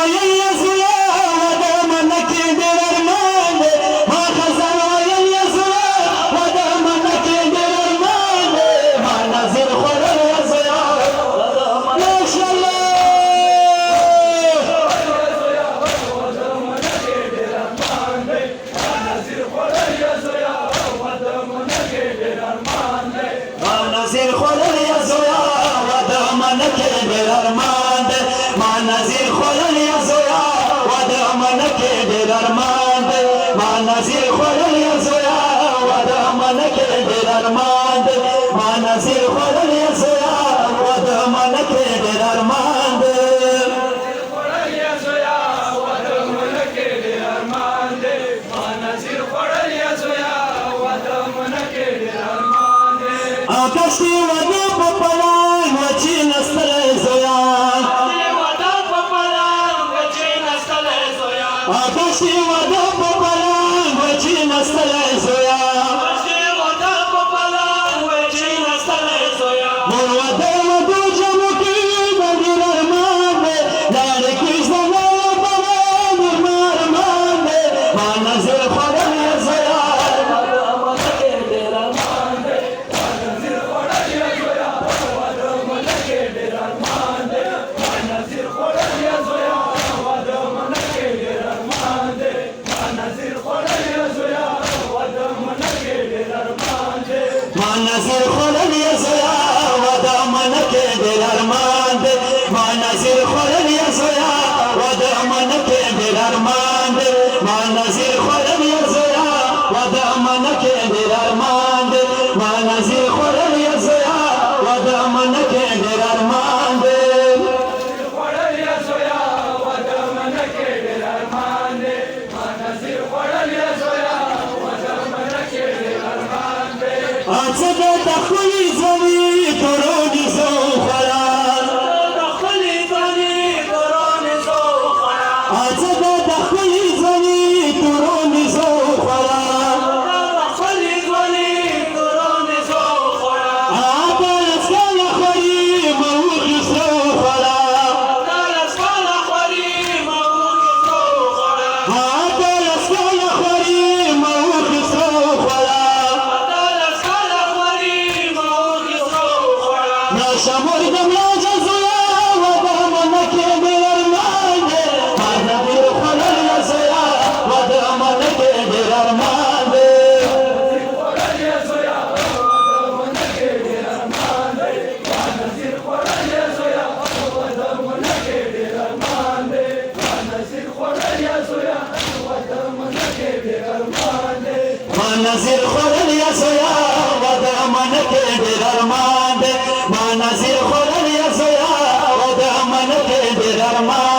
ویل یزویا وده منکی دیر ارمان دی ما خزان ویل یزویا وده منکی دیر ارمان دی ما نظیر خوڑل یزویا ماشاءاللہ نظیر خوڑل یزویا وده منکی دیر ارمان دی ما نظیر خوڑل یزویا وده منکی دیر ارمان دی ما نظیر خوڑل یزویا وده منکی دیر ارمان دی ما نظیر خوڑل یزویا وده منکی دیر ارمان دی آکشتی وده پپلان وچی نستل زویا آکشتی وده پپلان وچی نستل زویا مور وده ودو جمو کی بدیر ارمان دے لاری کش دنیا بوان ارمان دے ما نظر خوڑل یزویا ما نظیر خوڑل یزویا وده منکی دیر ارمان دی ما نظیر خوڑل یزویا وده منکی دیر ارمان دی ما نظیر خوڑل یزویا وده منکی دیر ارمان دی ما نظیر خوڑل یزویا وده منکی دیر ارمان دی آڅه د خپلې ځواني تورونې زو خورا آڅه د خپلې ځواني تورونې زو خورا آبا لسکاله خوري موخې سرو خورا آبا لسکاله خوري موخې سرو خورا شمور دملا جزویا وده منکی دیر ارمان دی ما نظیر خوڑل یزویا وده منکی دیر ارمان دی ما نظیر خوڑل یزویا وده منکی دیر ارمان دی ما نظیر خوڑل یزویا وده منکی دیر ارمان